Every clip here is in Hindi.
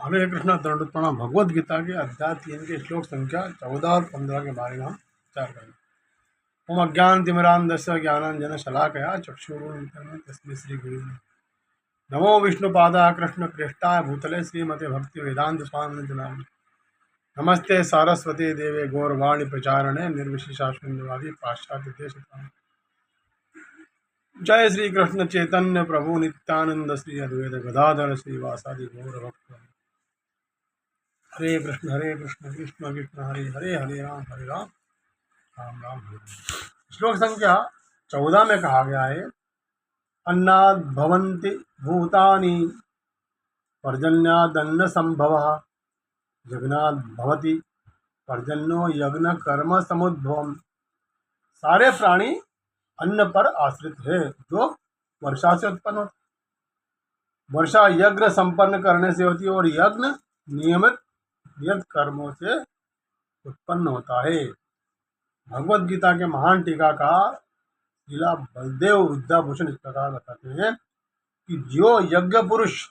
हरे कृष्णा दंड प्रणाम। भगवद गीता के अध्याय 3 के श्लोक संख्या 14 और 15 के बारे में हम विचार करेंगे। ओम अज्ञान तिमिरांधस्य ज्ञानांजन शलाकया चक्षुरुन्मिलितं तस्मै श्री गुरु नमो विष्णुपादाय कृष्ण प्रेष्ठाय भूतले श्रीमते भक्ति वेदांत स्वामी नाम नमस्ते सारस्वती देवे गौरवाणी प्रचारणे निर्विशेषा शून्यवादी पाश्चात्य देश। जय श्री कृष्ण चैतन्य प्रभु नित्यानंद श्री अद्वैत गदाधर श्रीवासादि गौर भक्त। हरे कृष्ण कृष्ण कृष्ण हरे हरे, हरे राम राम राम हरे हरे। श्लोक संख्या 14 में कहा गया है, अन्नाद भवन्ति भूतानि पर्जन्यादन्न संभवः यज्ञाद भवति पर्जन्यो यज्ञ कर्म समुद्भवम्। सारे प्राणी अन्न पर आश्रित है जो वर्षा से उत्पन्न होता है। वर्षा यज्ञ संपन्न करने से होती है और यज्ञ नियमित कर्मों से उत्पन्न होता है। भगवद गीता के महान टीकाकार श्रीला बलदेव विद्याभूषण इस प्रकार बताते हैं कि जो यज्ञ पुरुष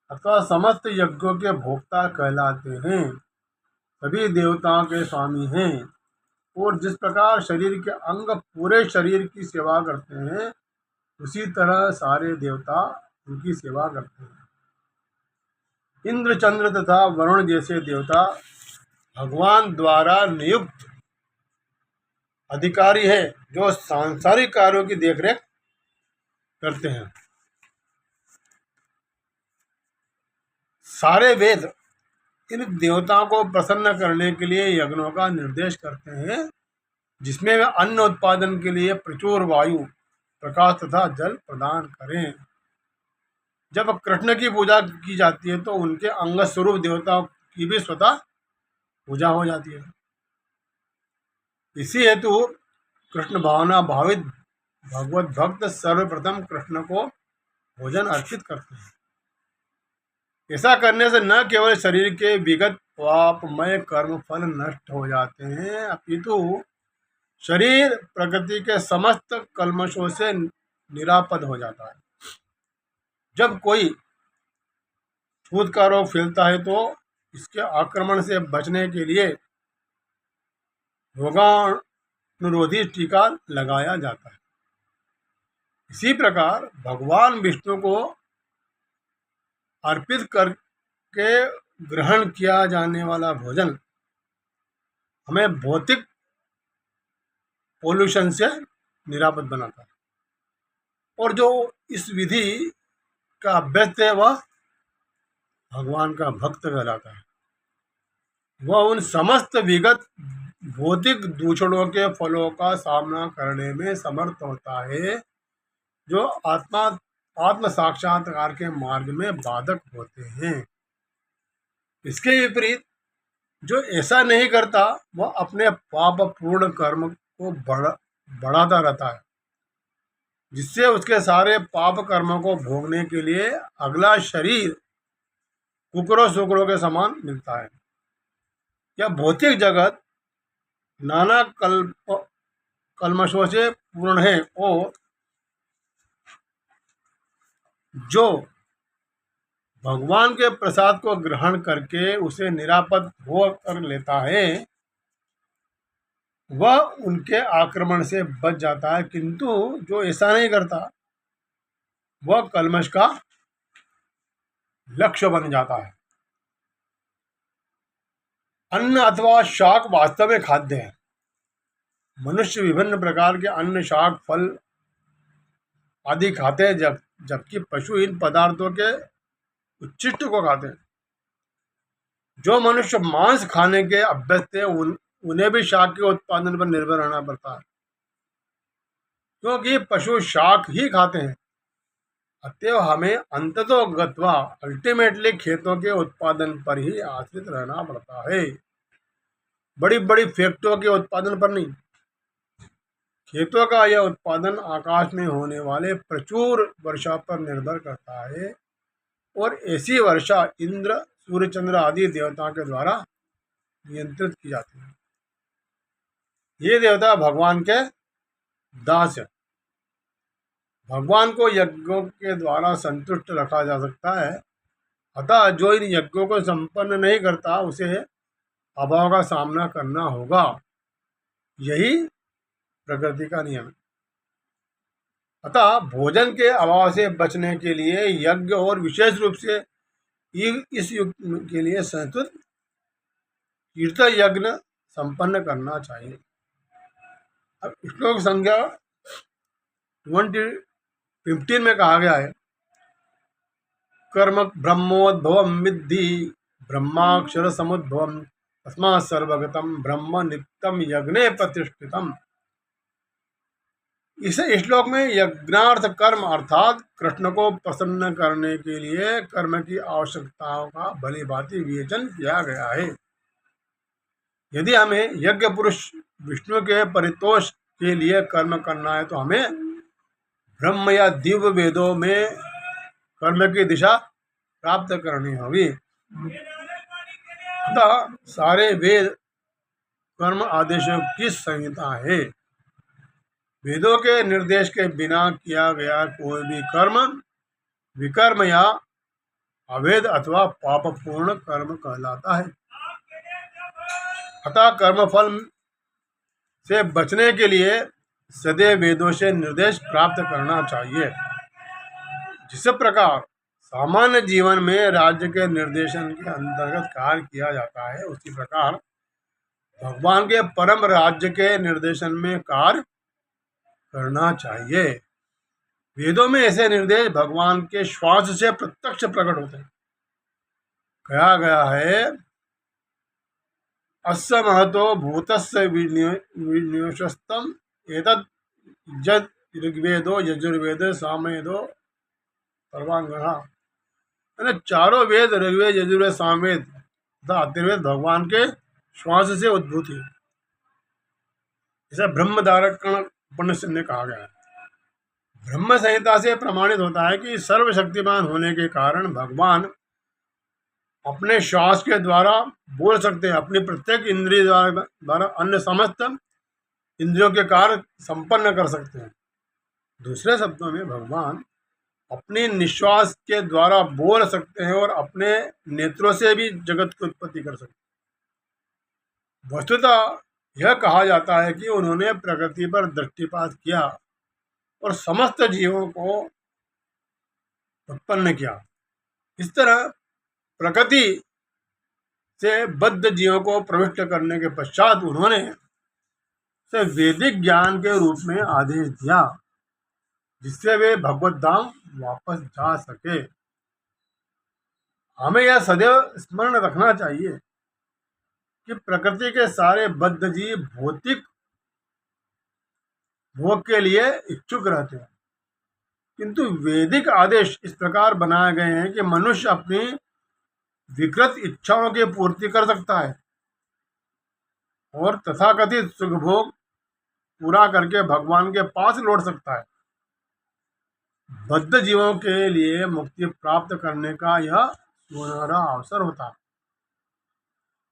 अथवा समस्त यज्ञों के भोक्ता कहलाते हैं सभी देवताओं के स्वामी हैं, और जिस प्रकार शरीर के अंग पूरे शरीर की सेवा करते हैं उसी तरह सारे देवता उनकी सेवा करते हैं। इंद्र चंद्र तथा वरुण जैसे देवता भगवान द्वारा नियुक्त अधिकारी है जो सांसारिक कार्यों की देखरेख करते हैं। सारे वेद इन देवताओं को प्रसन्न करने के लिए यज्ञों का निर्देश करते हैं जिसमें वे अन्न उत्पादन के लिए प्रचुर वायु प्रकाश तथा जल प्रदान करें। जब कृष्ण की पूजा की जाती है तो उनके अंग स्वरूप देवताओं की भी स्वतः पूजा हो जाती है। इसी हेतु कृष्ण भावना भावित भगवत भक्त सर्वप्रथम कृष्ण को भोजन अर्पित करते हैं। ऐसा करने से न केवल शरीर के विगत पापमय कर्म फल नष्ट हो जाते हैं अपितु शरीर प्रकृति के समस्त कल्मशों से निरापद हो जाता है। जब कोई छूत का रोग फैलता है तो इसके आक्रमण से बचने के लिए रोगाणुरोधी टीका लगाया जाता है। इसी प्रकार भगवान विष्णु को अर्पित करके ग्रहण किया जाने वाला भोजन हमें भौतिक पोल्यूशन से निरापद बनाता है, और जो इस विधि का अभ्यस्त है वह भगवान का भक्त कहलाता है। वह उन समस्त विगत भौतिक दूषणों के फलों का सामना करने में समर्थ होता है जो आत्म साक्षात्कार के मार्ग में बाधक होते हैं। इसके विपरीत जो ऐसा नहीं करता वह अपने पाप पूर्ण कर्म को बढ़ाता रहता है, जिससे उसके सारे पाप कर्मों को भोगने के लिए अगला शरीर कुकरों सुकरों के समान मिलता है। यह भौतिक जगत नाना कल्मशों से पूर्ण है और जो भगवान के प्रसाद को ग्रहण करके उसे निरापद हो कर लेता है वह उनके आक्रमण से बच जाता है, किंतु जो ऐसा नहीं करता वह कल्मश का लक्ष्य बन जाता है। अन्न अथवा शाक वास्तव में खाद्य है। मनुष्य विभिन्न प्रकार के अन्न शाक फल आदि खाते हैं जबकि पशु इन पदार्थों के उच्छिष्ट को खाते हैं। जो मनुष्य मांस खाने के अभ्यस्त है उन्हें भी शाक के उत्पादन पर निर्भर रहना पड़ता है, क्योंकि पशु शाक ही खाते हैं। अतएव हमें अंततो गत्वा अल्टीमेटली खेतों के उत्पादन पर ही आश्रित रहना पड़ता है, बड़ी बड़ी फैक्ट्रियों के उत्पादन पर नहीं। खेतों का यह उत्पादन आकाश में होने वाले प्रचुर वर्षा पर निर्भर करता है, और ऐसी वर्षा इंद्र सूर्य चंद्र आदि देवताओं के द्वारा नियंत्रित की जाती है। ये देवता भगवान के दास है। भगवान को यज्ञों के द्वारा संतुष्ट रखा जा सकता है अतः जो इन यज्ञों को संपन्न नहीं करता उसे अभाव का सामना करना होगा। यही प्रकृति का नियम है। अतः भोजन के अभाव से बचने के लिए यज्ञ और विशेष रूप से इस युग के लिए संस्कृत तीर्थ यज्ञ संपन्न करना चाहिए। अब श्लोक संख्या 15 में कहा गया है, कर्म ब्रह्मोद्भवम विद्धि ब्रह्माक्षर समुद्भवम तस्मात् सर्वगतम ब्रह्म नित्यम यज्ञे प्रतिष्ठितम। इस श्लोक में यज्ञार्थ कर्म अर्थात कृष्ण को प्रसन्न करने के लिए कर्म की आवश्यकताओं का भली भांति विवेचन किया गया है। यदि हमें यज्ञ पुरुष विष्णु के परितोष के लिए कर्म करना है तो हमें ब्रह्म या दिव्य वेदों में कर्म की दिशा प्राप्त करनी होगी। अतः सारे वेद कर्म आदेशों की संहिता है। वेदों के निर्देश के बिना किया गया कोई भी कर्म विकर्म या अवैध अथवा पापपूर्ण कर्म कहलाता है। अतः कर्मफल से बचने के लिए सदैव वेदों से निर्देश प्राप्त करना चाहिए। जिस प्रकार सामान्य जीवन में राज्य के निर्देशन के अंतर्गत कार्य किया जाता है, उसी प्रकार भगवान के परम राज्य के निर्देशन में कार्य करना चाहिए। वेदों में ऐसे निर्देश भगवान के श्वास से प्रत्यक्ष प्रकट होते हैं। कहा गया है, अस्य महतो भूतस्य विन्योषस्तम एतद् जद ऋग्वेदो यजुर्वेदो सामवेदो सर्वांगः। चारों वेद ऋग्वेद यजुर्वेद सामवेद तथा अथर्ववेद भगवान के श्वास से उद्भूत है। इसे ब्रह्मधारकण उपनिषद ने कहा गया है। ब्रह्म संहिता से प्रमाणित होता है कि सर्वशक्तिमान होने के कारण भगवान अपने श्वास के द्वारा बोल सकते हैं। अपनी प्रत्येक इंद्रिय द्वारा अन्य समस्त इंद्रियों के कार्य संपन्न कर सकते हैं। दूसरे शब्दों में भगवान अपनी निश्वास के द्वारा बोल सकते हैं और अपने नेत्रों से भी जगत की उत्पत्ति कर सकते हैं। वस्तुतः यह कहा जाता है कि उन्होंने प्रकृति पर दृष्टिपात किया और समस्त जीवों को उत्पन्न किया। इस तरह प्रकृति से बद्ध जीवों को प्रविष्ट करने के पश्चात उन्होंने से वैदिक ज्ञान के रूप में आदेश दिया, जिससे वे भगवत धाम वापस जा सके। हमें यह सदैव स्मरण रखना चाहिए कि प्रकृति के सारे बद्ध जीव भौतिक भोग के लिए इच्छुक रहते हैं, किंतु वैदिक आदेश इस प्रकार बनाए गए हैं कि मनुष्य अपनी विकृत इच्छाओं की पूर्ति कर सकता है और तथाकथित सुख भोग पूरा करके भगवान के पास लौट सकता है। बद्ध जीवों के लिए मुक्ति प्राप्त करने का यह सुनहरा अवसर होता है।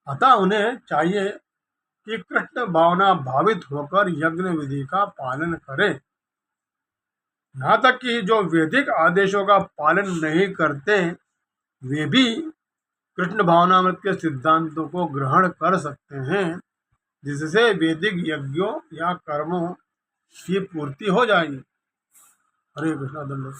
अतः उन्हें चाहिए कि कृष्ण भावना भावित होकर यज्ञ विधि का पालन करें। यहाँ तक कि जो वैदिक आदेशों का पालन नहीं करते वे भी कृष्ण भावनामृत के सिद्धांतों को ग्रहण कर सकते हैं, जिससे वैदिक यज्ञों या कर्मों की पूर्ति हो जाएगी। हरे कृष्णा दंडोत।